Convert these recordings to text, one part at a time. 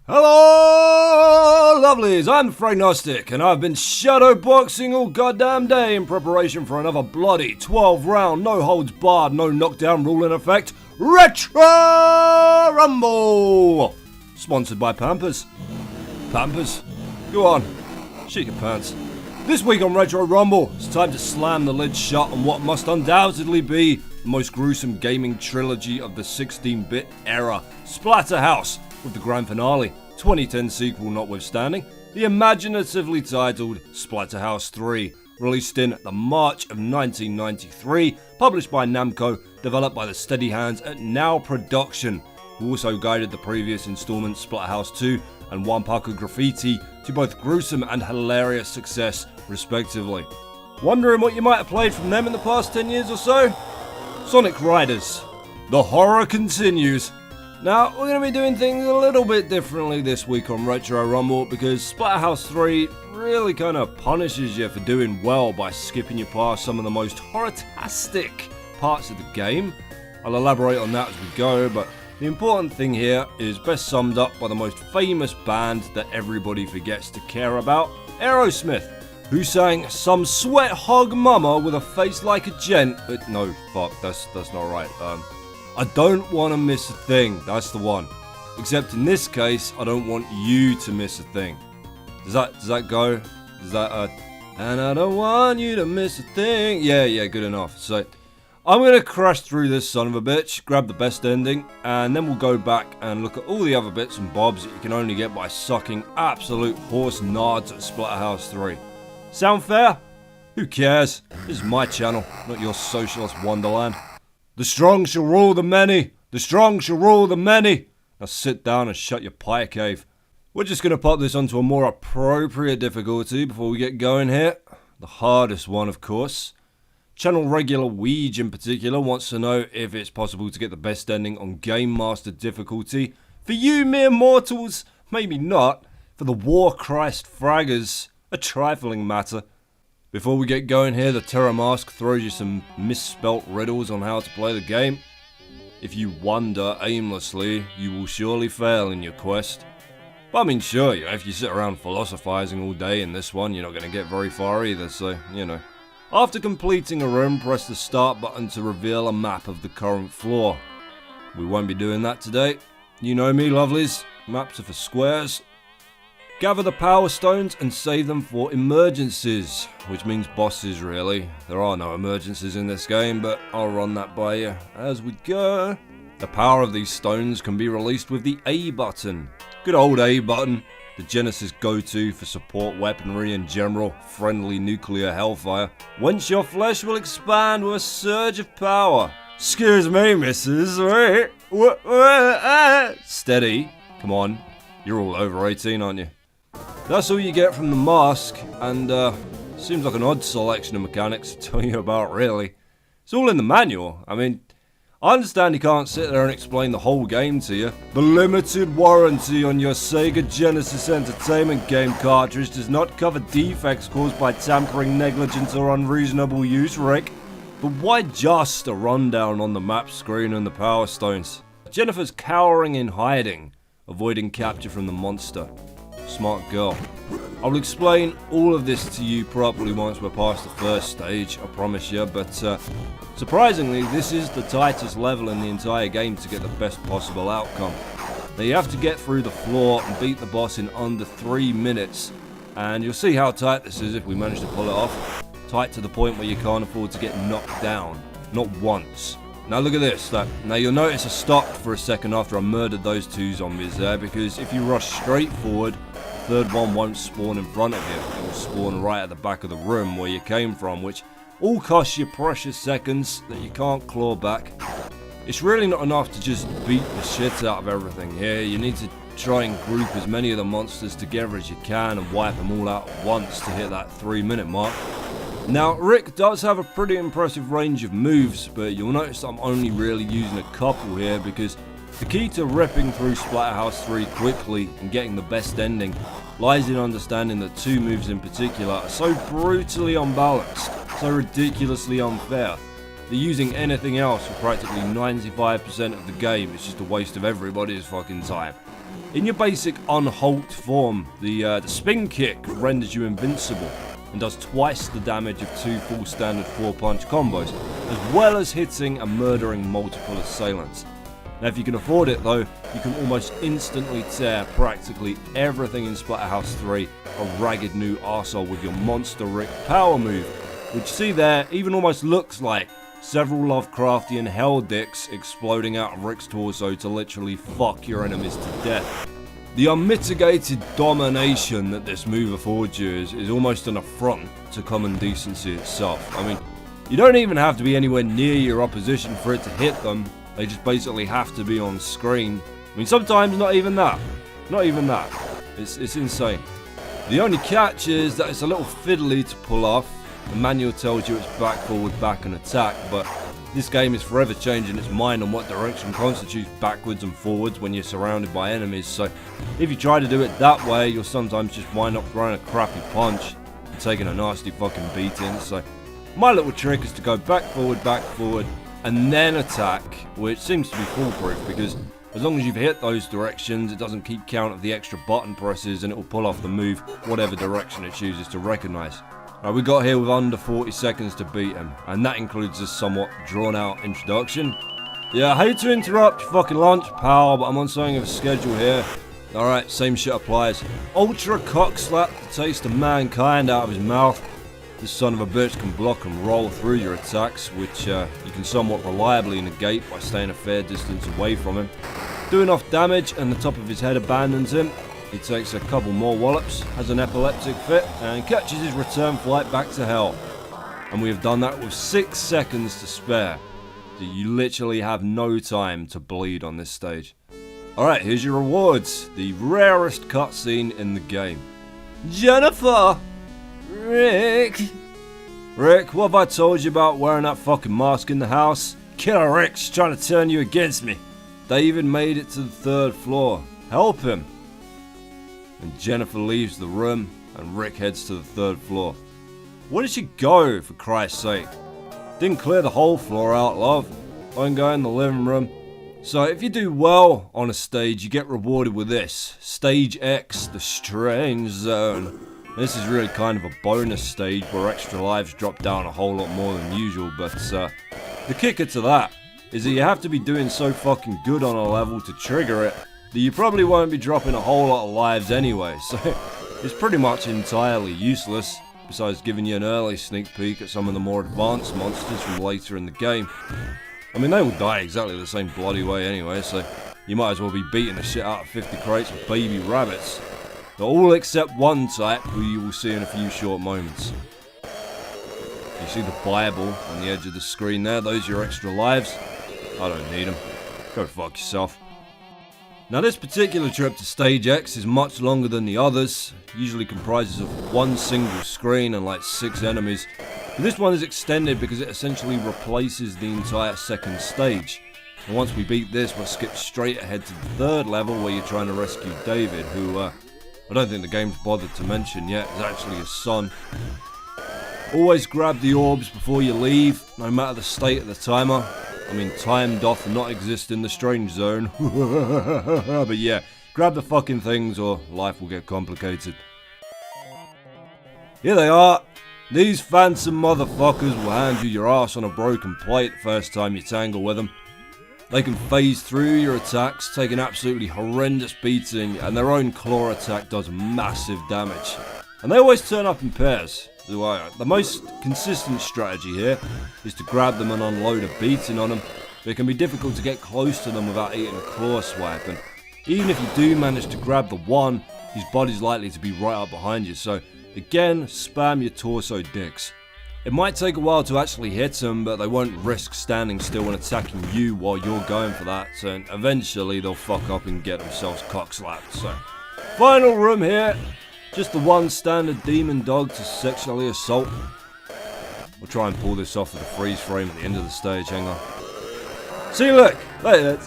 Hello, lovelies, I'm Fragnostic, and I've been shadowboxing all goddamn day in preparation for another bloody 12-round, no-holds-barred, no-knockdown rule in effect, Retro Rumble! Sponsored by Pampers. Pampers, go on, shit your pants. This week on Retro Rumble, it's time to slam the lid shut on what must undoubtedly be the most gruesome gaming trilogy of the 16-bit era, Splatterhouse, with the grand finale, 2010 sequel notwithstanding, the imaginatively titled Splatterhouse 3, released in the March of 1993, published by Namco, developed by the steady hands at Now Production, who also guided the previous installment Splatterhouse 2 and One Pucker Graffiti to both gruesome and hilarious success, respectively. Wondering what you might have played from them in the past 10 years or so? Sonic Riders. The horror continues. Now, we're going to be doing things a little bit differently this week on Retro Rumble because Splatterhouse 3 really kind of punishes you for doing well by skipping you past some of the most horror-tastic parts of the game. I'll elaborate on that as we go, but the important thing here is best summed up by the most famous band that everybody forgets to care about, Aerosmith, who sang Some Sweat Hog Mama with a Face Like a Gent. No, fuck, that's not right. I don't want to miss a thing, that's the one. Except in this case, I don't want you to miss a thing. Does that go? Does that, and I don't want you to miss a thing. Yeah, good enough. So, I'm going to crash through this son of a bitch, grab the best ending, and then we'll go back and look at all the other bits and bobs that you can only get by sucking absolute horse nards at Splatterhouse 3. Sound fair? Who cares? This is my channel, not your socialist wonderland. The strong shall rule the many. The strong shall rule the many. Now sit down and shut your pie cave. We're just going to pop this onto a more appropriate difficulty before we get going here. The hardest one, of course. Channel regular Weege in particular wants to know if it's possible to get the best ending on Game Master difficulty. For you mere mortals, maybe not. For the War Christ fraggers, a trifling matter. Before we get going here, the Terror Mask throws you some misspelt riddles on how to play the game. If you wander aimlessly, you will surely fail in your quest. But I mean, sure, if you sit around philosophizing all day in this one, you're not going to get very far either, so, you know. After completing a room, press the start button to reveal a map of the current floor. We won't be doing that today. You know me, lovelies. Maps are for squares. Gather the power stones and save them for emergencies, which means bosses really. There are no emergencies in this game, but I'll run that by you as we go. The power of these stones can be released with the A button. Good old A button, the Genesis go-to for support weaponry and general friendly nuclear hellfire. Whence your flesh will expand with a surge of power. Excuse me, missus. Steady. Come on, you're all over 18, aren't you? That's all you get from the mask, and seems like an odd selection of mechanics to tell you about, really. It's all in the manual. I mean, I understand you can't sit there and explain the whole game to you. The limited warranty on your Sega Genesis Entertainment game cartridge does not cover defects caused by tampering, negligence, or unreasonable use, Rick. But why just a rundown on the map screen and the power stones? Jennifer's cowering in hiding, avoiding capture from the monster. Smart girl. I'll explain all of this to you properly once we're past the first stage, I promise you, but surprisingly, this is the tightest level in the entire game to get the best possible outcome. Now you have to get through the floor and beat the boss in under 3 minutes, and you'll see how tight this is if we manage to pull it off. Tight to the point where you can't afford to get knocked down. Not once. Now look at this. Now you'll notice I stopped for a second after I murdered those two zombies there, because if you rush straight forward, third one won't spawn in front of you. It will spawn right at the back of the room where you came from, which all costs you precious seconds that you can't claw back. It's really not enough to just beat the shit out of everything here. You need to try and group as many of the monsters together as you can and wipe them all out at once to hit that 3-minute mark. Now, Rick does have a pretty impressive range of moves, but you'll notice I'm only really using a couple here because the key to ripping through Splatterhouse 3 quickly and getting the best ending lies in understanding that 2 moves in particular are so brutally unbalanced, so ridiculously unfair, that using anything else for practically 95% of the game is just a waste of everybody's fucking time. In your basic unhalt form, the spin kick renders you invincible and does twice the damage of 2 full standard 4-punch combos, as well as hitting and murdering multiple assailants. Now if you can afford it though, you can almost instantly tear practically everything in Splatterhouse 3 a ragged new arsehole with your Monster Rick power move, which you see there even almost looks like several Lovecraftian hell dicks exploding out of Rick's torso to literally fuck your enemies to death. The unmitigated domination that this move affords you is almost an affront to common decency itself. I mean, you don't even have to be anywhere near your opposition for it to hit them, they just basically have to be on screen. I mean, sometimes not even that. Not even that. It's insane. The only catch is that it's a little fiddly to pull off. The manual tells you it's back, forward, back and attack, but this game is forever changing its mind on what direction constitutes backwards and forwards when you're surrounded by enemies, so if you try to do it that way, you'll sometimes just wind up throwing a crappy punch and taking a nasty fucking beating. So my little trick is to go back, forward, and then attack, which seems to be foolproof because as long as you've hit those directions, it doesn't keep count of the extra button presses and it will pull off the move whatever direction it chooses to recognise. Right, we got here with under 40 seconds to beat him, and that includes this somewhat drawn out introduction. Yeah, I hate to interrupt your fucking lunch, pal, but I'm on something of a schedule here. Alright, same shit applies. Ultra cock slap the taste of mankind out of his mouth. This son of a bitch can block and roll through your attacks, which you can somewhat reliably negate by staying a fair distance away from him. Do enough damage and the top of his head abandons him. He takes a couple more wallops, has an epileptic fit, and catches his return flight back to hell. And we have done that with 6 seconds to spare. So you literally have no time to bleed on this stage. Alright, here's your rewards. The rarest cutscene in the game. Jennifer! Rick, what have I told you about wearing that fucking mask in the house? Killer Rick's trying to turn you against me. David made it to the 3rd floor. Help him. And Jennifer leaves the room and Rick heads to the 3rd floor. Where did she go, for Christ's sake? Didn't clear the whole floor out, love. Won't go in the living room. So if you do well on a stage, you get rewarded with this. Stage X, the Strange Zone. This is really kind of a bonus stage where extra lives drop down a whole lot more than usual, but the kicker to that is that you have to be doing so fucking good on a level to trigger it that you probably won't be dropping a whole lot of lives anyway, so it's pretty much entirely useless, besides giving you an early sneak peek at some of the more advanced monsters from later in the game. I mean, they will die exactly the same bloody way anyway, so you might as well be beating the shit out of 50 crates of baby rabbits. They're all except one type, who you will see in a few short moments. You see the Bible on the edge of the screen there? Those are your extra lives. I don't need them. Go fuck yourself. Now this particular trip to Stage X is much longer than the others. It usually comprises of one single screen and like 6 enemies. But this one is extended because it essentially replaces the entire 2nd stage. And once we beat this, we'll skip straight ahead to the 3rd level where you're trying to rescue David, who I don't think the game's bothered to mention yet, is actually his son. Always grab the orbs before you leave, no matter the state of the timer. I mean, time doth not exist in the Strange Zone. But yeah, grab the fucking things or life will get complicated. Here they are. These phantom motherfuckers will hand you your ass on a broken plate the first time you tangle with them. They can phase through your attacks, take an absolutely horrendous beating, and their own claw attack does massive damage. And they always turn up in pairs. The most consistent strategy here is to grab them and unload a beating on them, but it can be difficult to get close to them without eating a claw swipe, and even if you do manage to grab the one, his body's likely to be right up behind you, so again, spam your torso dicks. It might take a while to actually hit them, but they won't risk standing still and attacking you while you're going for that, and eventually they'll fuck up and get themselves cock-slapped, so. Final room here. Just the one standard demon dog to sexually assault. We'll try and pull this off with a freeze frame at the end of the stage, hang on. See, look,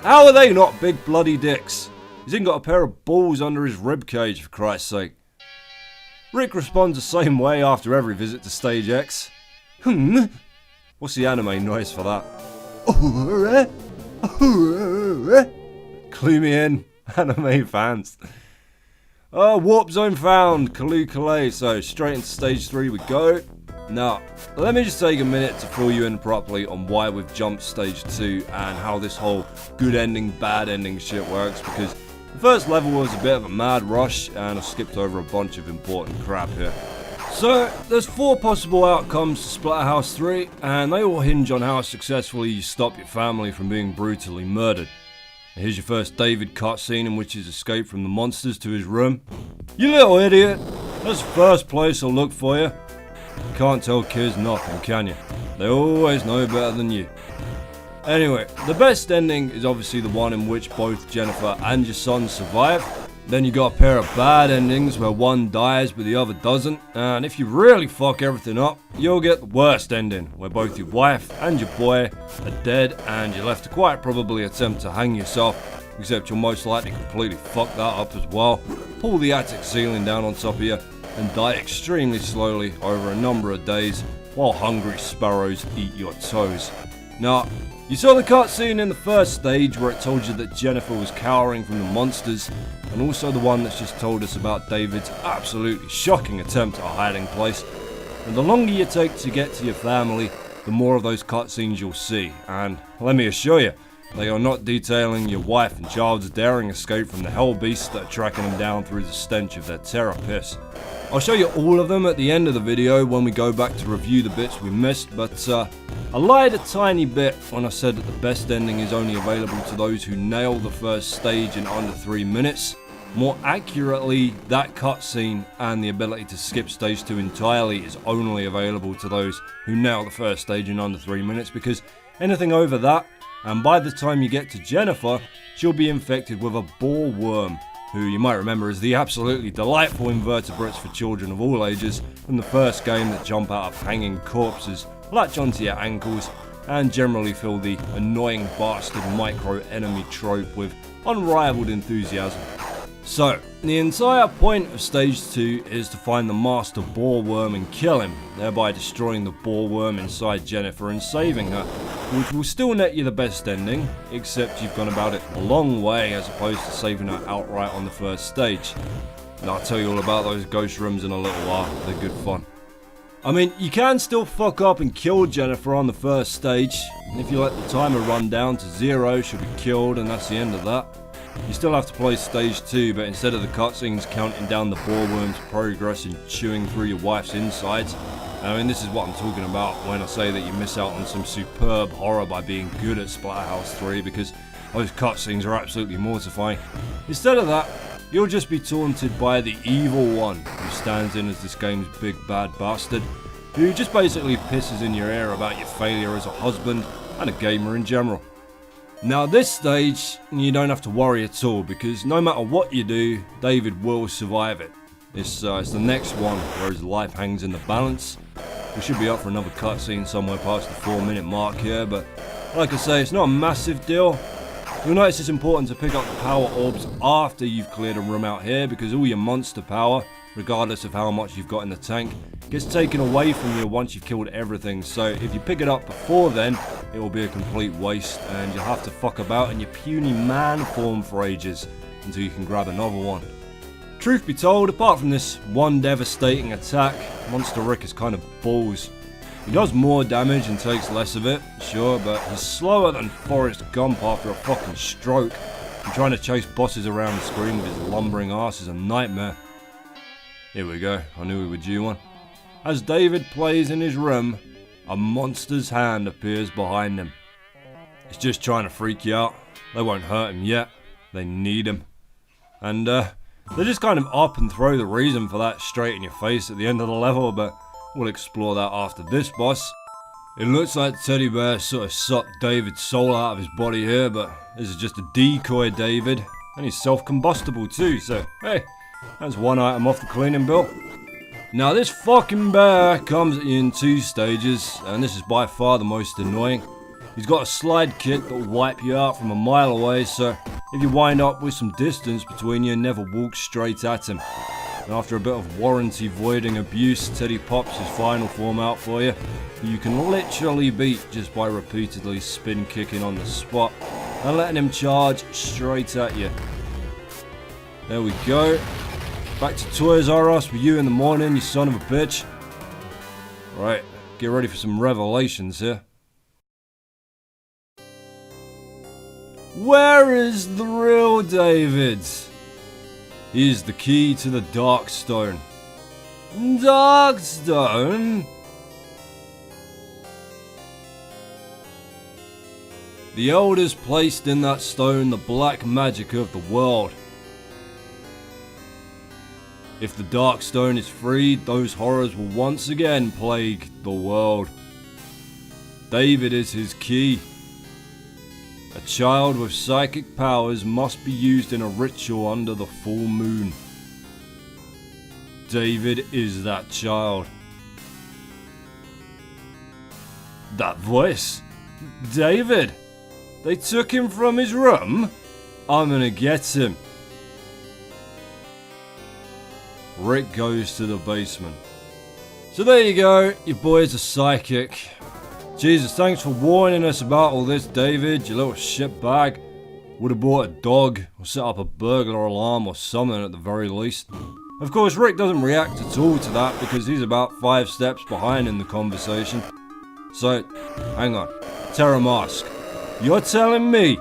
how are they not big bloody dicks? He's even got a pair of balls under his ribcage, for Christ's sake. Rick responds the same way after every visit to Stage X. What's the anime noise for that? Clue me in. anime fans. Warp zone found, Kaloo, so straight into stage 3 we go. Now, let me just take a minute to fill you in properly on why we've jumped stage 2 and how this whole good ending, bad ending shit works, because the first level was a bit of a mad rush and I skipped over a bunch of important crap here. So, there's 4 possible outcomes to Splatterhouse 3, and they all hinge on how successfully you stop your family from being brutally murdered. Here's your first David cutscene in which he's escaped from the monsters to his room. You little idiot! That's the first place I'll look for you. You can't tell kids nothing, can you? They always know better than you. Anyway, the best ending is obviously the one in which both Jennifer and your son survive. Then you got a pair of bad endings where one dies but the other doesn't, and if you really fuck everything up, you'll get the worst ending where both your wife and your boy are dead and you're left to quite probably attempt to hang yourself, except you'll most likely completely fuck that up as well, pull the attic ceiling down on top of you, and die extremely slowly over a number of days while hungry sparrows eat your toes. Now, you saw the cutscene in the first stage where it told you that Jennifer was cowering from the monsters, and also the one that's just told us about David's absolutely shocking attempt at a hiding place. And the longer you take to get to your family, the more of those cutscenes you'll see, and let me assure you, they are not detailing your wife and child's daring escape from the hell beasts that are tracking them down through the stench of their terror piss. I'll show you all of them at the end of the video when we go back to review the bits we missed, but I lied a tiny bit when I said that the best ending is only available to those who nail the first stage in under 3 minutes. More accurately, that cutscene and the ability to skip stage 2 entirely is only available to those who nail the first stage in under 3 minutes, because anything over that, and by the time you get to Jennifer, she'll be infected with a boar worm, who you might remember is the absolutely delightful invertebrates for children of all ages from the first game that jump out of hanging corpses, latch onto your ankles, and generally fill the annoying bastard micro-enemy trope with unrivaled enthusiasm. So, the entire point of stage 2 is to find the master boar worm and kill him, thereby destroying the boar worm inside Jennifer and saving her, which will still net you the best ending, except you've gone about it a long way as opposed to saving her outright on the first stage. And I'll tell you all about those ghost rooms in a little while, they're good fun. I mean, you can still fuck up and kill Jennifer on the first stage, and if you let the timer run down to 0, she'll be killed and that's the end of that. You still have to play stage 2, but instead of the cutscenes counting down the boar worm's progress and chewing through your wife's insides, I mean, this is what I'm talking about when I say that you miss out on some superb horror by being good at Splatterhouse 3, because those cutscenes are absolutely mortifying. Instead of that, you'll just be taunted by the evil one, who stands in as this game's big bad bastard, who just basically pisses in your ear about your failure as a husband and a gamer in general. Now this stage, you don't have to worry at all, because no matter what you do, David will survive it. It's the next one where his life hangs in the balance. We should be up for another cutscene somewhere past the 4-minute mark here, but like I say, it's not a massive deal. You'll notice it's important to pick up the power orbs after you've cleared a room out here, because all your monster power, regardless of how much you've got in the tank, gets taken away from you once you've killed everything. So if you pick it up before then, it will be a complete waste and you'll have to fuck about in your puny man form for ages until you can grab another one. Truth be told, apart from this one devastating attack, Monster Rick is kind of balls. He does more damage and takes less of it, sure, but he's slower than Forrest Gump after a fucking stroke, and trying to chase bosses around the screen with his lumbering ass is a nightmare. Here we go, I knew we were due one. As David plays in his room, a monster's hand appears behind him. It's just trying to freak you out. They won't hurt him yet, they need him. And they just kind of up and throw the reason for that straight in your face at the end of the level, but we'll explore that after this boss. It looks like the teddy bear sort of sucked David's soul out of his body here, but this is just a decoy David, and he's self-combustible too, so hey, that's one item off the cleaning bill. Now this fucking bear comes at you in 2 stages, and this is by far the most annoying. He's got a slide kick that will wipe you out from a mile away, so if you wind up with some distance between you, never walk straight at him. And after a bit of warranty voiding abuse, Teddy pops his final form out for you, who you can literally beat just by repeatedly spin kicking on the spot and letting him charge straight at you. There we go. Back to Toys R Us with you in the morning, you son of a bitch. Right, get ready for some revelations here. Where is the real David? He is the key to the Darkstone. Darkstone? The elders placed in that stone the black magic of the world. If the Darkstone is freed, those horrors will once again plague the world. David is his key. A child with psychic powers must be used in a ritual under the full moon. David is that child. That voice? David? They took him from his room? I'm gonna get him. Rick goes to the basement. So there you go, your boy's a psychic. Jesus, thanks for warning us about all this, David, you little shitbag. Would have bought a dog, or set up a burglar alarm or something at the very least. Of course, Rick doesn't react at all to that because he's about 5 steps behind in the conversation. So, hang on. Terra Mask. You're telling me,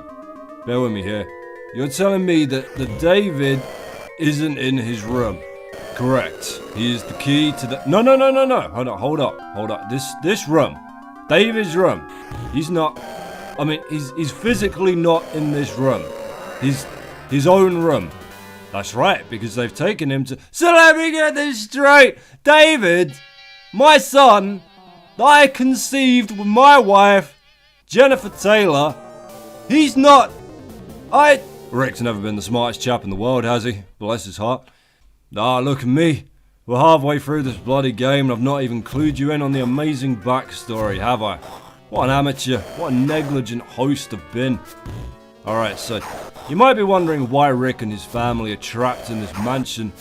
bear with me here, you're telling me that the David isn't in his room. Correct. He is the key to the... No. Hold up. This room. David's room. He's not... I mean, he's physically not in this room. He's his own room. That's right, because they've taken him to... So let me get this straight. David, my son, that I conceived with my wife, Jennifer Taylor, he's not... Rick's never been the smartest chap in the world, has he? Bless his heart. Ah, look at me. We're halfway through this bloody game and I've not even clued you in on the amazing backstory, have I? What an amateur, what a negligent host I've been. Alright, so, you might be wondering why Rick and his family are trapped in this mansion.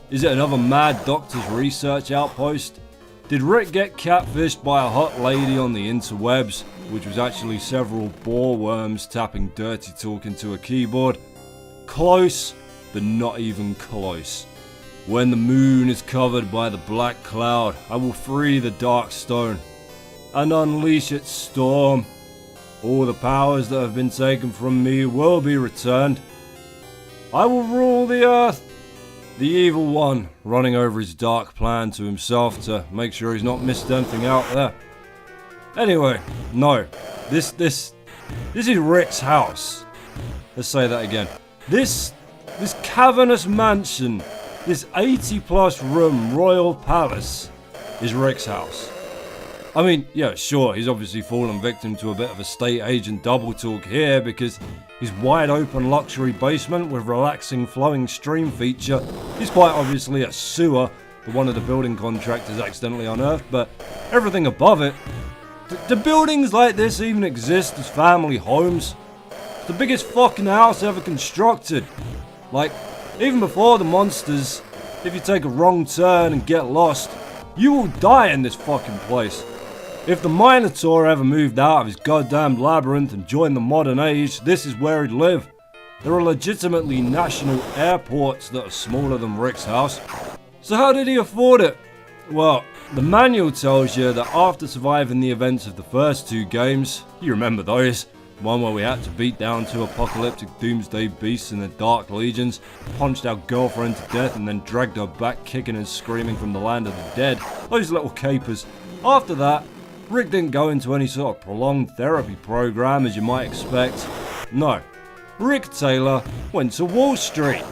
Is it another mad doctor's research outpost? Did Rick get catfished by a hot lady on the interwebs, which was actually several boar worms tapping dirty talk into a keyboard? Close, but not even close. When the moon is covered by the black cloud, I will free the Darkstone and unleash its storm. All the powers that have been taken from me will be returned. I will rule the earth. The evil one running over his dark plan to himself to make sure he's not missed anything out there. Anyway, no. This is Rick's house. Let's say that again. This cavernous mansion, this 80+ room royal palace is Rick's house. I mean, yeah, sure, he's obviously fallen victim to a bit of a state agent double talk here because his wide open luxury basement with relaxing flowing stream feature is quite obviously a sewer that one of the building contractors accidentally unearthed, but everything above it, do buildings like this even exist as family homes? It's the biggest fucking house ever constructed. Like, even before the monsters, if you take a wrong turn and get lost, you will die in this fucking place. If the Minotaur ever moved out of his goddamn labyrinth and joined the modern age, this is where he'd live. There are legitimately national airports that are smaller than Rick's house. So how did he afford it? Well, the manual tells you that after surviving the events of the first 2 games, you remember those, one where we had to beat down 2 apocalyptic doomsday beasts in the Dark Legions, punched our girlfriend to death and then dragged her back kicking and screaming from the land of the dead, those little capers. After that, Rick didn't go into any sort of prolonged therapy program as you might expect. No, Rick Taylor went to Wall Street.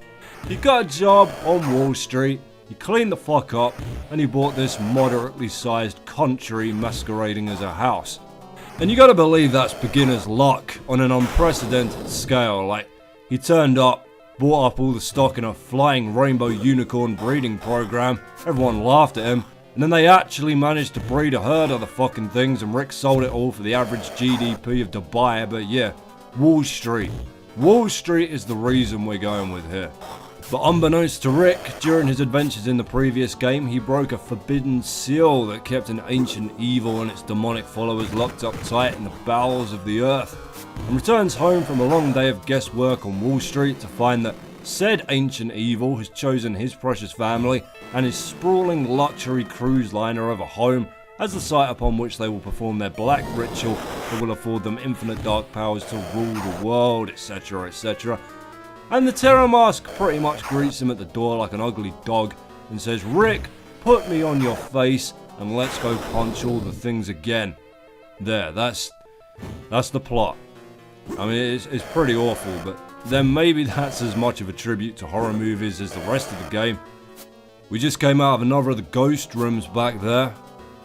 He got a job on Wall Street, he cleaned the fuck up, and he bought this moderately sized country masquerading as a house. And you gotta believe that's beginner's luck on an unprecedented scale. Like, he turned up, bought up all the stock in a flying rainbow unicorn breeding program, everyone laughed at him, and then they actually managed to breed a herd of the fucking things and Rick sold it all for the average GDP of Dubai. But yeah, Wall Street. Wall Street is the reason we're going with here. But unbeknownst to Rick, during his adventures in the previous game, he broke a forbidden seal that kept an ancient evil and its demonic followers locked up tight in the bowels of the earth, and returns home from a long day of guesswork on Wall Street to find that Said ancient evil has chosen his precious family and his sprawling luxury cruise liner of a home as the site upon which they will perform their black ritual that will afford them infinite dark powers to rule the world, etc, etc. And the Terror Mask pretty much greets him at the door like an ugly dog and says, "Rick, put me on your face and let's go punch all the things again." There, that's the plot. I mean, it's pretty awful, but then maybe that's as much of a tribute to horror movies as the rest of the game. We just came out of another of the ghost rooms back there.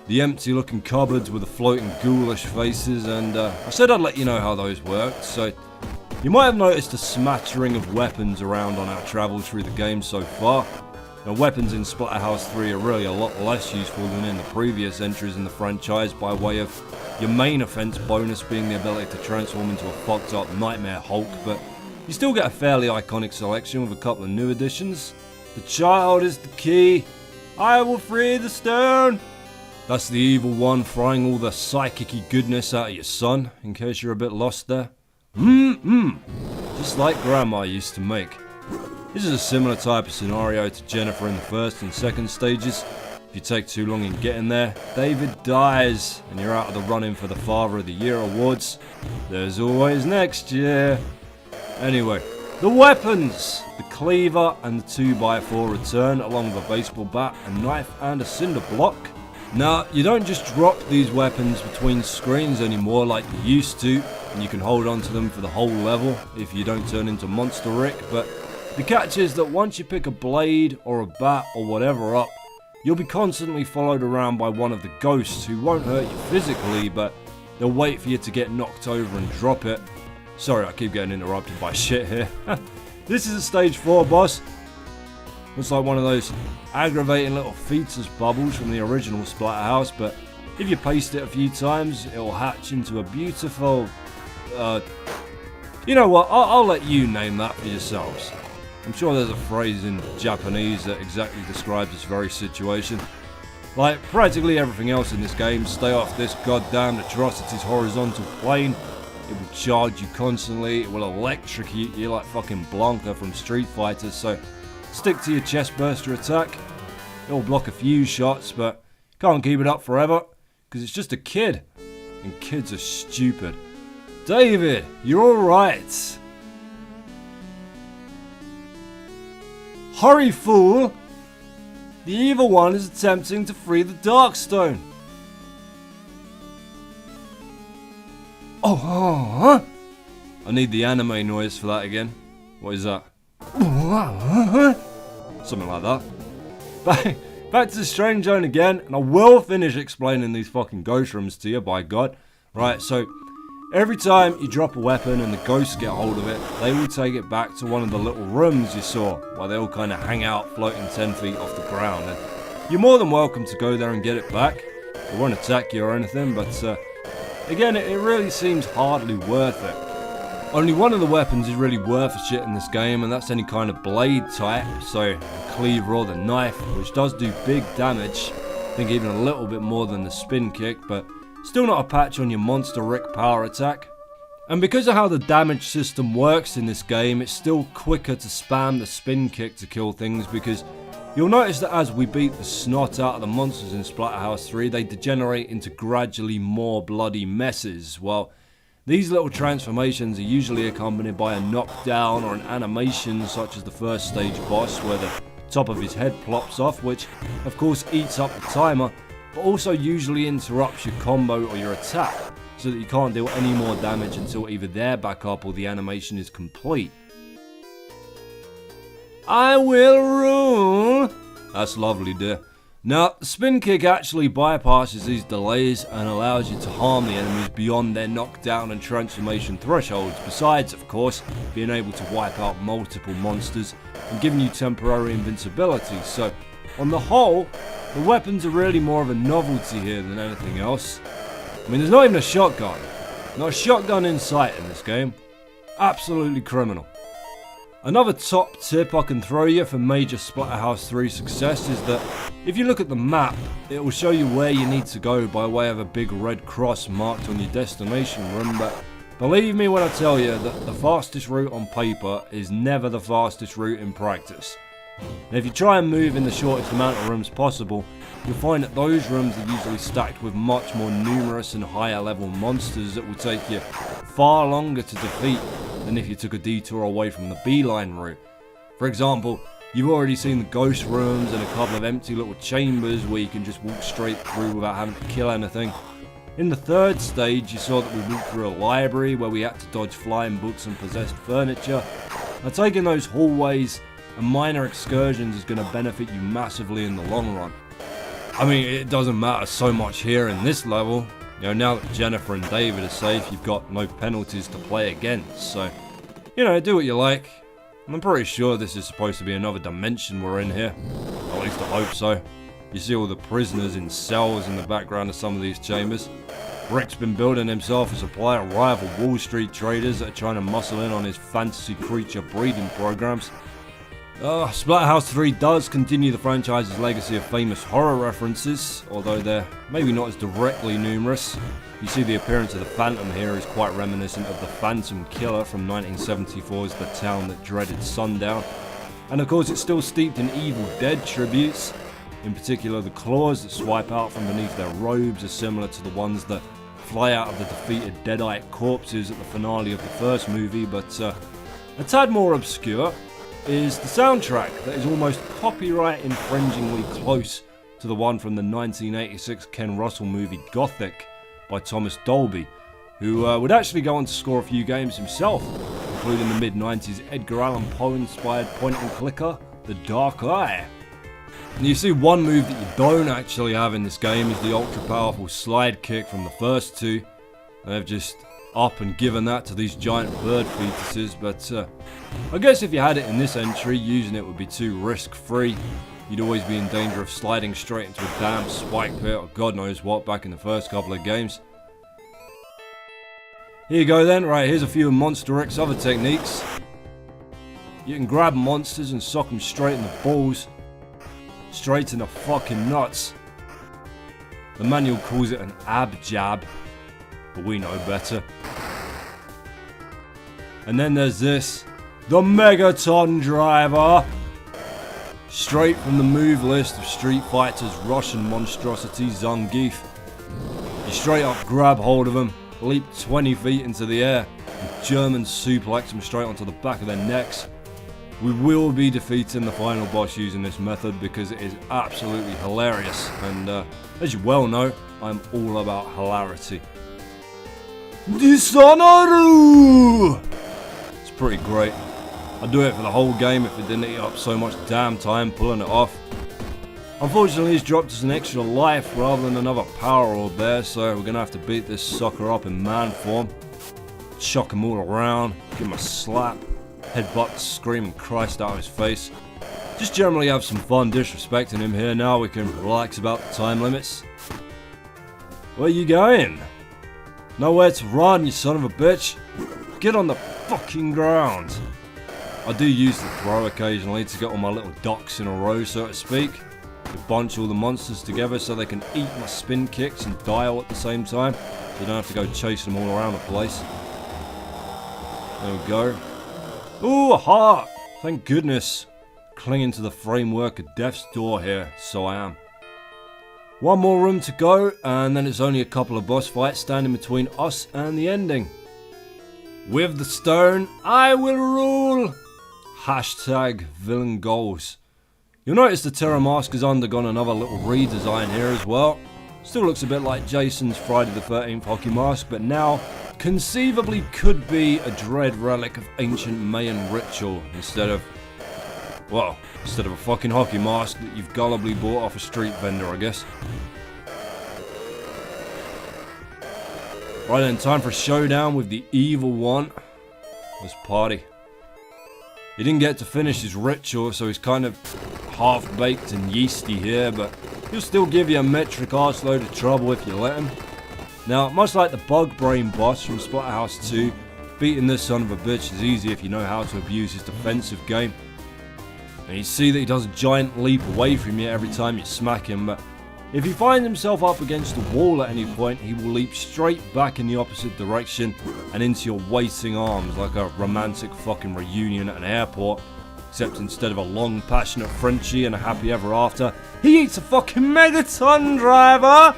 The empty looking cupboards with the floating ghoulish faces, and I said I'd let you know how those worked, so you might have noticed a smattering of weapons around on our travels through the game so far. Now, weapons in Splatterhouse 3 are really a lot less useful than in the previous entries in the franchise, by way of your main offense bonus being the ability to transform into a fucked up Nightmare Hulk, but you still get a fairly iconic selection with a couple of new additions. The child is the key. I will free the stone. That's the evil one frying all the psychic-y goodness out of your son, in case you're a bit lost there. Just like Grandma used to make. This is a similar type of scenario to Jennifer in the first and second stages. If you take too long in getting there, David dies, and you're out of the running for the Father of the Year awards. There's always next year. Anyway, the weapons! The cleaver and the 2x4 return, along with a baseball bat, a knife and a cinder block. Now, you don't just drop these weapons between screens anymore like you used to, and you can hold on to them for the whole level if you don't turn into Monster Rick, but the catch is that once you pick a blade or a bat or whatever up, you'll be constantly followed around by one of the ghosts who won't hurt you physically, but they'll wait for you to get knocked over and drop it. Sorry, I keep getting interrupted by shit here. This is a stage 4 boss. Looks like one of those aggravating little fetus bubbles from the original Splatterhouse, but if you paste it a few times, it'll hatch into a beautiful... you know what, I'll let you name that for yourselves. I'm sure there's a phrase in Japanese that exactly describes this very situation. Like practically everything else in this game, stay off this goddamn atrocity's horizontal plane. It will charge you constantly, it will electrocute you like fucking Blanca from Street Fighter, so stick to your chest burster attack. It'll block a few shots, but can't keep it up forever, because it's just a kid, and kids are stupid. David, you're alright. Hurry, fool! The evil one is attempting to free the Darkstone. Oh, I need the anime noise for that again. What is that? Something like that. Back to the Strange Zone again, and I will finish explaining these fucking ghost rooms to you, by God. Right, so every time you drop a weapon and the ghosts get hold of it, they will take it back to one of the little rooms you saw, where they all kind of hang out floating 10 feet off the ground. And you're more than welcome to go there and get it back. It won't attack you or anything, but again, it really seems hardly worth it. Only one of the weapons is really worth a shit in this game, and that's any kind of blade type, so the cleaver or the knife, which does do big damage. I think even a little bit more than the spin kick, but still not a patch on your Monster Rick power attack. And because of how the damage system works in this game, it's still quicker to spam the spin kick to kill things, because you'll notice that as we beat the snot out of the monsters in Splatterhouse 3, they degenerate into gradually more bloody messes. Well, these little transformations are usually accompanied by a knockdown or an animation such as the first stage boss, where the top of his head plops off, which of course eats up the timer, but also usually interrupts your combo or your attack, so that you can't deal any more damage until either they're back up or the animation is complete. I will rule! That's lovely, dear. Now, the spin kick actually bypasses these delays and allows you to harm the enemies beyond their knockdown and transformation thresholds, besides, of course, being able to wipe out multiple monsters and giving you temporary invincibility. So, on the whole, the weapons are really more of a novelty here than anything else. I mean, there's not even a shotgun. Not a shotgun in sight in this game. Absolutely criminal. Another top tip I can throw you for major Splatterhouse 3 success is that if you look at the map, it will show you where you need to go by way of a big red cross marked on your destination room, but Believe me when I tell you that the fastest route on paper is never the fastest route in practice. And if you try and move in the shortest amount of rooms possible, you'll find that those rooms are usually stacked with much more numerous and higher level monsters that will take you far longer to defeat than if you took a detour away from the beeline route. For example, you've already seen the ghost rooms and a couple of empty little chambers where you can just walk straight through without having to kill anything. In the third stage, you saw that we walked through a library where we had to dodge flying books and possessed furniture. Now, taking those hallways and minor excursions is going to benefit you massively in the long run. I mean, it doesn't matter so much here in this level. You know, now that Jennifer and David are safe, you've got no penalties to play against. So, you know, do what you like. And I'm pretty sure this is supposed to be another dimension we're in here. At least I hope so. You see all the prisoners in cells in the background of some of these chambers. Rick's been building himself a supply of rival Wall Street traders that are trying to muscle in on his fantasy creature breeding programs. Splatterhouse 3 does continue the franchise's legacy of famous horror references, although they're maybe not as directly numerous. You see the appearance of the Phantom here is quite reminiscent of the Phantom Killer from 1974's The Town That Dreaded Sundown. And of course it's still steeped in Evil Dead tributes. In particular, the claws that swipe out from beneath their robes are similar to the ones that fly out of the defeated Deadite corpses at the finale of the first movie, but a tad more obscure is the soundtrack that is almost copyright infringingly close to the one from the 1986 Ken Russell movie Gothic by Thomas Dolby, who would actually go on to score a few games himself, including the mid-90s Edgar Allan Poe-inspired point-and-clicker The Dark Eye. And you see one move that you don't actually have in this game is the ultra-powerful slide kick from the first two. They've just up and given that to these giant bird fetuses, but I guess if you had it in this entry, using it would be too risk-free. You'd always be in danger of sliding straight into a damn spike pit or God knows what back in the first couple of games. Here you go then, right, here's a few of Monster Rick's other techniques. You can grab monsters and sock them straight in the balls. Straight in the fucking nuts. The manual calls it an ab jab, but we know better. And then there's this, the Megaton Driver. Straight from the move list of Street Fighter's Russian monstrosity Zangief. You straight up grab hold of them, leap 20 feet into the air, and German suplex them straight onto the back of their necks. We will be defeating the final boss using this method because it is absolutely hilarious, and as you well know, I'm all about hilarity. Dishonoru! It's pretty great. I'd do it for the whole game if it didn't eat up so much damn time pulling it off. Unfortunately, he's dropped us an extra life rather than another power orb there, so we're gonna have to beat this sucker up in man form. Chuck him all around, give him a slap, headbutt the screaming Christ out of his face. Just generally have some fun disrespecting him here. Now we can relax about the time limits. Where you going? Nowhere to run, you son of a bitch. Get on the fucking ground. I do use the throw occasionally to get all my little ducks in a row, so to speak. To bunch all the monsters together so they can eat my spin kicks and die all at the same time. So you don't have to go chasing them all around the place. There we go. Ooh, a heart! Thank goodness. Clinging to the framework of death's door here, so I am. One more room to go, and then it's only a couple of boss fights standing between us and the ending. With the stone, I will rule! Hashtag villain goals. You'll notice the Terror Mask has undergone another little redesign here as well. Still looks a bit like Jason's Friday the 13th hockey mask, but now conceivably could be a dread relic of ancient Mayan ritual instead of a fucking hockey mask that you've gullibly bought off a street vendor, I guess. Right then, time for a showdown with the evil one. Let's party. He didn't get to finish his ritual, so he's kind of half-baked and yeasty here, but he'll still give you a metric arseload of trouble if you let him. Now, much like the Bug Brain boss from Splatterhouse 2, beating this son of a bitch is easy if you know how to abuse his defensive game. And you see that he does a giant leap away from you every time you smack him, but If he finds himself up against a wall at any point, he will leap straight back in the opposite direction and into your waiting arms like a romantic fucking reunion at an airport. Except instead of a long, passionate Frenchie and a happy ever after, he eats a fucking Megaton driver!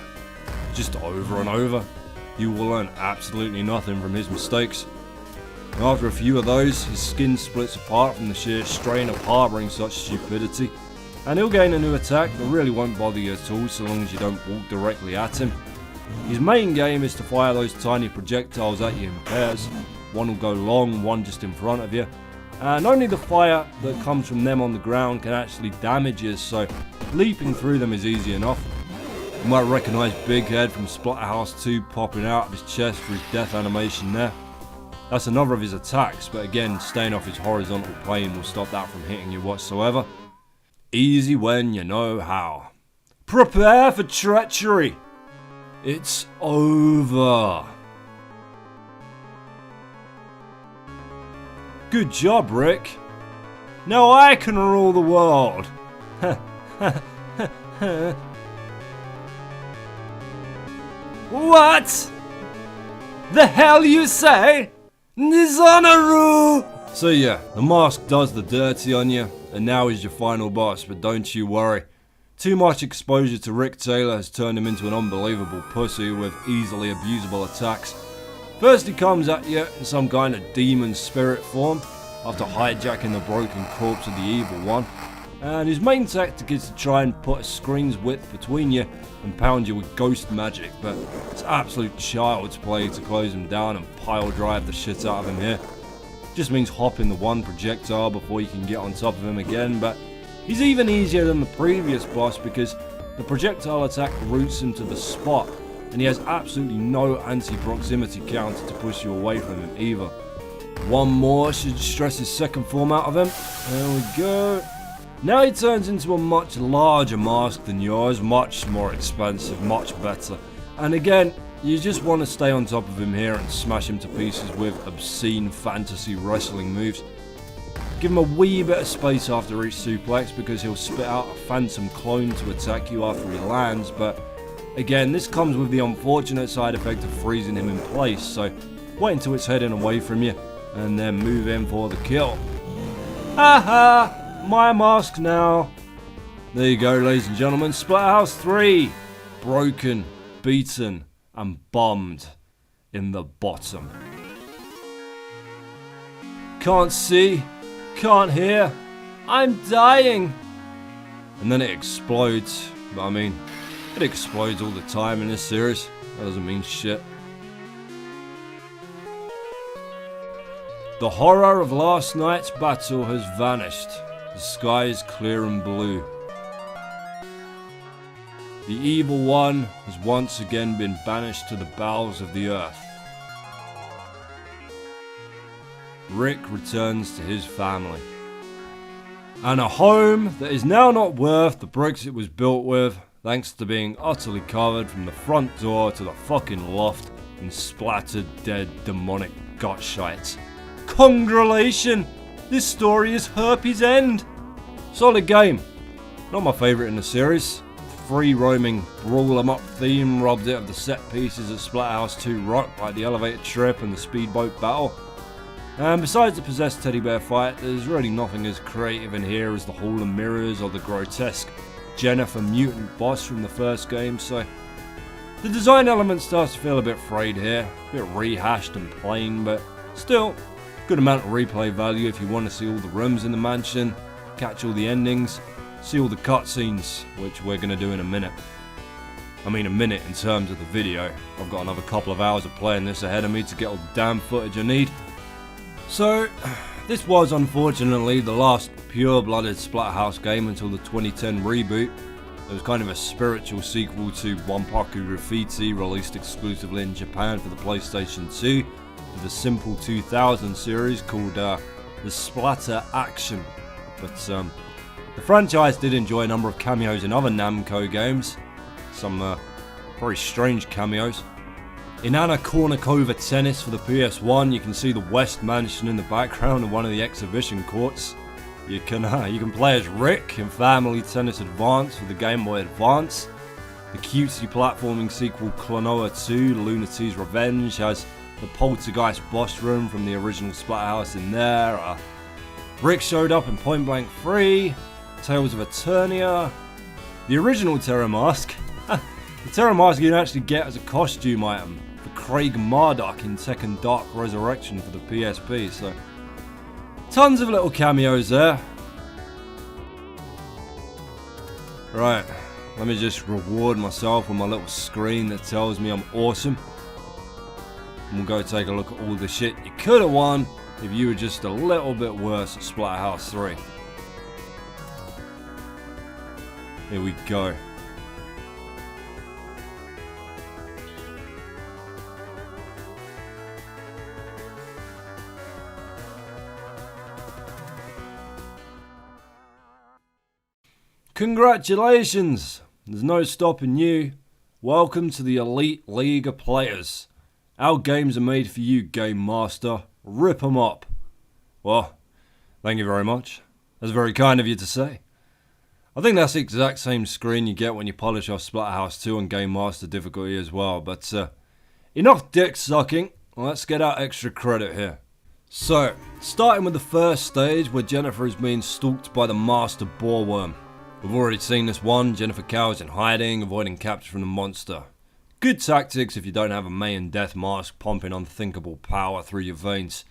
Just over and over. You will learn absolutely nothing from his mistakes. After a few of those, his skin splits apart from the sheer strain of harbouring such stupidity. And he'll gain a new attack that really won't bother you at all so long as you don't walk directly at him. His main game is to fire those tiny projectiles at you in pairs. One will go long, one just in front of you. And only the fire that comes from them on the ground can actually damage you, so leaping through them is easy enough. You might recognise Big Head from Splatterhouse 2 popping out of his chest for his death animation there. That's another of his attacks, but again, staying off his horizontal plane will stop that from hitting you whatsoever. Easy when you know how. Prepare for treachery! It's over. Good job, Rick. Now I can rule the world. What? The hell you say? Dishonoru! So yeah, the mask does the dirty on you, and now he's your final boss, but don't you worry. Too much exposure to Rick Taylor has turned him into an unbelievable pussy with easily abusable attacks. First he comes at you in some kind of demon spirit form, after hijacking the broken corpse of the evil one, and his main tactic is to try and put a screen's width between you and pound you with ghost magic, but it's absolute child's play to close him down and pile drive the shit out of him here. Just means hopping the one projectile before you can get on top of him again, but he's even easier than the previous boss because the projectile attack roots him to the spot, and he has absolutely no anti-proximity counter to push you away from him either. One more should stress his second form out of him. There we go. Now he turns into a much larger mask than yours, much more expensive, much better. And again, you just want to stay on top of him here and smash him to pieces with obscene fantasy wrestling moves. Give him a wee bit of space after each suplex because he'll spit out a phantom clone to attack you after he lands, but again, this comes with the unfortunate side effect of freezing him in place, so wait until it's heading away from you, and then move in for the kill. Haha! My mask now. There you go, ladies and gentlemen, Splatterhouse 3. Broken, beaten, and bombed in the bottom. Can't see, can't hear, I'm dying. And then it explodes, but I mean, it explodes all the time in this series. That doesn't mean shit. The horror of last night's battle has vanished. The sky is clear and blue. The evil one has once again been banished to the bowels of the earth. Rick returns to his family. And a home that is now not worth the bricks it was built with, thanks to being utterly covered from the front door to the fucking loft in splattered, dead, demonic gut shites. Congratulations! This story is Herpes End! Solid game. Not my favourite in the series. Free roaming brawl 'em up theme robbed it of the set pieces of Splatterhouse 2 rock, like the elevator trip and the speedboat battle. And besides the possessed teddy bear fight, there's really nothing as creative in here as the Hall of Mirrors or the grotesque Jennifer mutant boss from the first game, so the design element starts to feel a bit frayed here, a bit rehashed and plain, but still, good amount of replay value if you want to see all the rooms in the mansion, catch all the endings, see all the cutscenes, which we're going to do in a minute. I mean a minute in terms of the video. I've got another couple of hours of playing this ahead of me to get all the damn footage I need. So, this was unfortunately the last pure-blooded Splatterhouse game until the 2010 reboot. It was kind of a spiritual sequel to Wanpaku Graffiti, released exclusively in Japan for the PlayStation 2, with the Simple 2000 series called the Splatter Action. But the franchise did enjoy a number of cameos in other Namco games, some very strange cameos. In Anna Kournikova Tennis for the PS1, you can see the West Mansion in the background of one of the exhibition courts. You can play as Rick in Family Tennis Advance for the Game Boy Advance. The cutesy platforming sequel Klonoa 2, Lunati's Revenge, has the Poltergeist boss room from the original Splatterhouse in there. Rick showed up in Point Blank 3, Tales of Eternia, the original Terror Mask. The Terror Mask you can actually get as a costume item for Craig Marduk in Tekken Dark Resurrection for the PSP, so tons of little cameos there. Right, let me just reward myself with my little screen that tells me I'm awesome. And we'll go take a look at all the shit you could have won if you were just a little bit worse at Splatterhouse 3. Here we go. Congratulations! There's no stopping you. Welcome to the Elite League of Players. Our games are made for you, Game Master. Rip 'em up. Well, thank you very much. That's very kind of you to say. I think that's the exact same screen you get when you polish off Splatterhouse 2 on Game Master difficulty as well, but enough dick sucking. Let's get our extra credit here. So, starting with the first stage where Jennifer is being stalked by the Master Boreworm. We've already seen this one. Jennifer cowers in hiding, avoiding capture from the monster. Good tactics if you don't have a Mayan Death Mask pumping unthinkable power through your veins.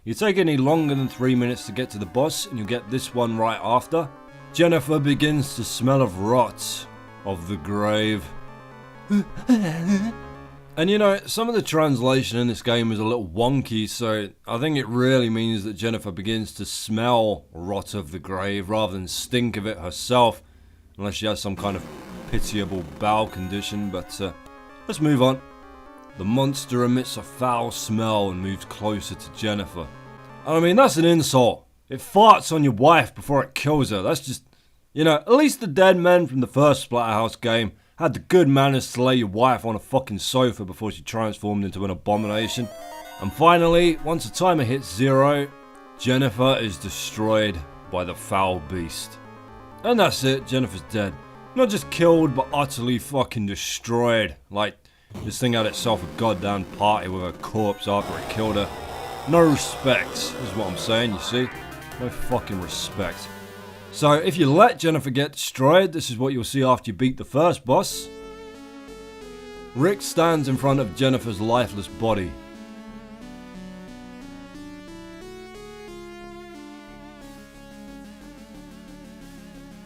You take any longer than 3 minutes to get to the boss, and you'll get this one right after. Jennifer begins to smell of rot, of the grave. And you know, some of the translation in this game is a little wonky, so I think it really means that Jennifer begins to smell rot of the grave rather than stink of it herself, unless she has some kind of pitiable bowel condition, but let's move on. The monster emits a foul smell and moves closer to Jennifer. I mean, that's an insult. It farts on your wife before it kills her. That's just, you know, at least the dead men from the first Splatterhouse game had the good manners to lay your wife on a fucking sofa before she transformed into an abomination. And finally, once the timer hits 0, Jennifer is destroyed by the foul beast. And that's it, Jennifer's dead. Not just killed, but utterly fucking destroyed. Like, this thing had itself a goddamn party with her corpse after it killed her. No respect, is what I'm saying, you see? No fucking respect. So, if you let Jennifer get destroyed, this is what you'll see after you beat the first boss. Rick stands in front of Jennifer's lifeless body.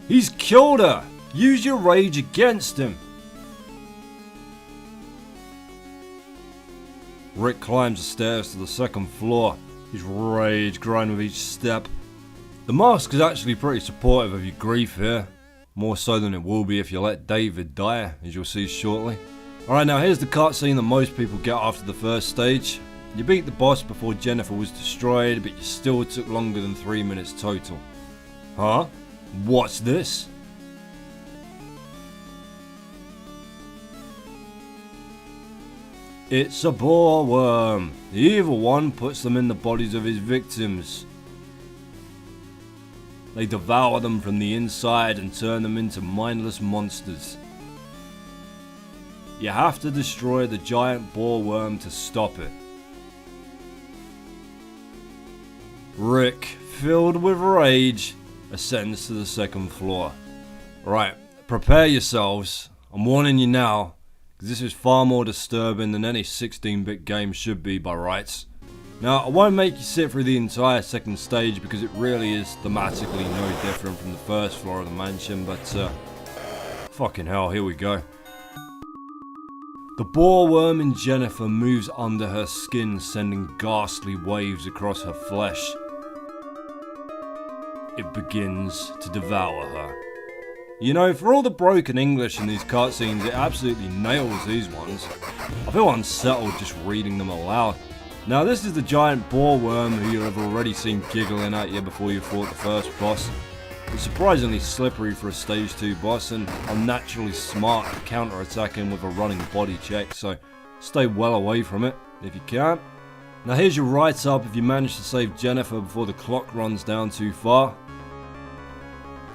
He's killed her! Use your rage against him! Rick climbs the stairs to the second floor, his rage growing with each step. The mask is actually pretty supportive of your grief here, more so than it will be if you let David die, as you'll see shortly. Alright, now here's the cutscene that most people get after the first stage. You beat the boss before Jennifer was destroyed, but you still took longer than 3 minutes total. Huh? What's this? It's a boreworm. The evil one puts them in the bodies of his victims. They devour them from the inside and turn them into mindless monsters. You have to destroy the giant boreworm to stop it. Rick, filled with rage, ascends to the second floor. Right, prepare yourselves. I'm warning you now, because this is far more disturbing than any 16-bit game should be by rights. Now, I won't make you sit through the entire second stage because it really is thematically no different from the first floor of the mansion, but fucking hell, here we go. The boreworm in Jennifer moves under her skin, sending ghastly waves across her flesh. It begins to devour her. You know, for all the broken English in these cutscenes, it absolutely nails these ones. I feel unsettled just reading them aloud. Now, this is the giant boreworm who you have already seen giggling at you before you fought the first boss. It's surprisingly slippery for a stage 2 boss and unnaturally smart at counter-attacking with a running body check, so stay well away from it if you can. Now here's your write-up if you manage to save Jennifer before the clock runs down too far.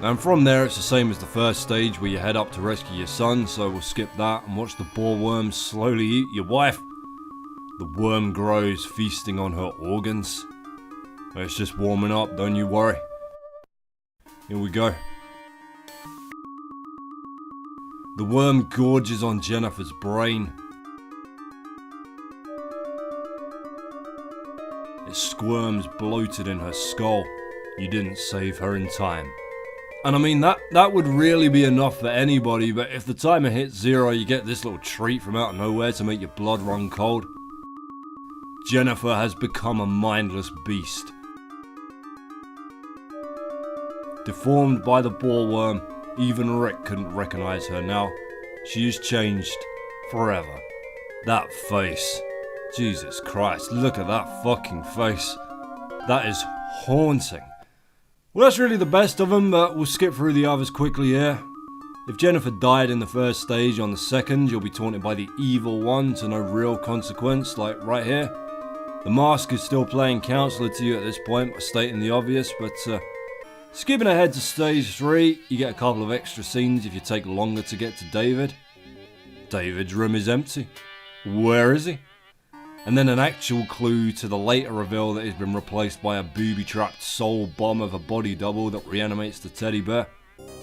And from there it's the same as the first stage where you head up to rescue your son, so we'll skip that and watch the boar worm slowly eat your wife. The worm grows, feasting on her organs. It's just warming up, don't you worry. Here we go. The worm gorges on Jennifer's brain. It squirms bloated in her skull. You didn't save her in time. And I mean, that would really be enough for anybody, but if the timer hits 0, you get this little treat from out of nowhere to make your blood run cold. Jennifer has become a mindless beast. Deformed by the boar worm, even Rick couldn't recognize her now. She is changed forever. That face. Jesus Christ, look at that fucking face. That is haunting. Well, that's really the best of them, but we'll skip through the others quickly here. If Jennifer died in the first stage, on the second, you'll be taunted by the evil one to no real consequence, like right here. The mask is still playing counselor to you at this point by stating the obvious, but skipping ahead to stage 3, you get a couple of extra scenes if you take longer to get to David. David's room is empty. Where is he? And then an actual clue to the later reveal that he's been replaced by a booby-trapped soul bomb of a body double that reanimates the teddy bear.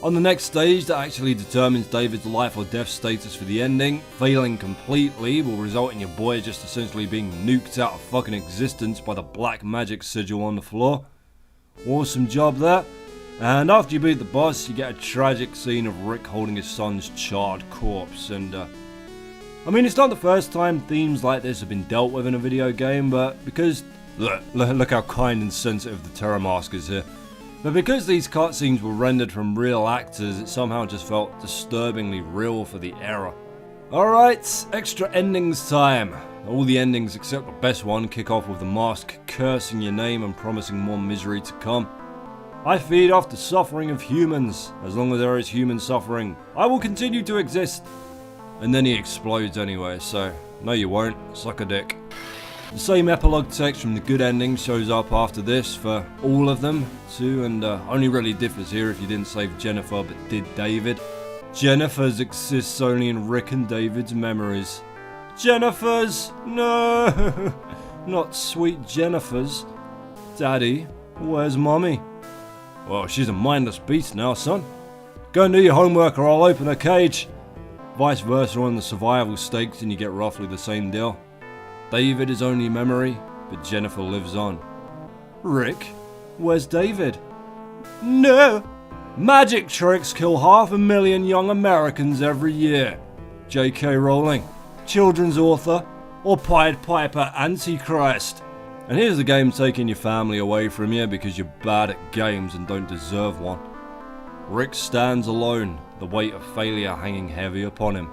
On the next stage, that actually determines David's life or death status for the ending. Failing completely will result in your boy just essentially being nuked out of fucking existence by the black magic sigil on the floor. Awesome job there. And after you beat the boss, you get a tragic scene of Rick holding his son's charred corpse. And I mean, it's not the first time themes like this have been dealt with in a video game, but because look how kind and sensitive the Terror Mask is here. But because these cutscenes were rendered from real actors, it somehow just felt disturbingly real for the era. Alright, extra endings time. All the endings except the best one kick off with the mask cursing your name and promising more misery to come. I feed off the suffering of humans. As long as there is human suffering, I will continue to exist. And then he explodes anyway, so no you won't, suck a dick. The same epilogue text from the good ending shows up after this for all of them too, and only really differs here if you didn't save Jennifer but did David. Jennifer's exists only in Rick and David's memories. Jennifer's? No! Not sweet Jennifer's. Daddy, where's Mommy? Well, she's a mindless beast now, son. Go and do your homework or I'll open her cage. Vice versa on the survival stakes and you get roughly the same deal. David is only memory, but Jennifer lives on. Rick, where's David? No! Magic tricks kill 500,000 young Americans every year. J.K. Rowling, children's author, or Pied Piper Antichrist. And here's the game taking your family away from you because you're bad at games and don't deserve one. Rick stands alone, the weight of failure hanging heavy upon him.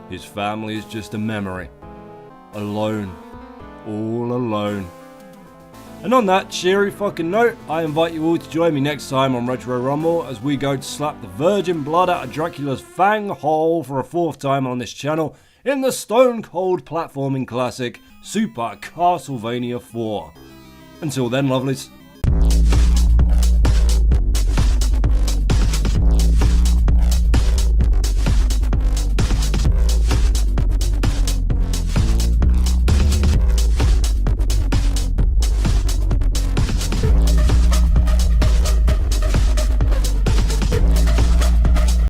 His family is just a memory. Alone. All alone. And on that cheery fucking note, I invite you all to join me next time on Retro Rumble as we go to slap the virgin blood out of Dracula's fang hole for a 4th time on this channel in the stone cold platforming classic Super Castlevania 4. Until then, lovelies.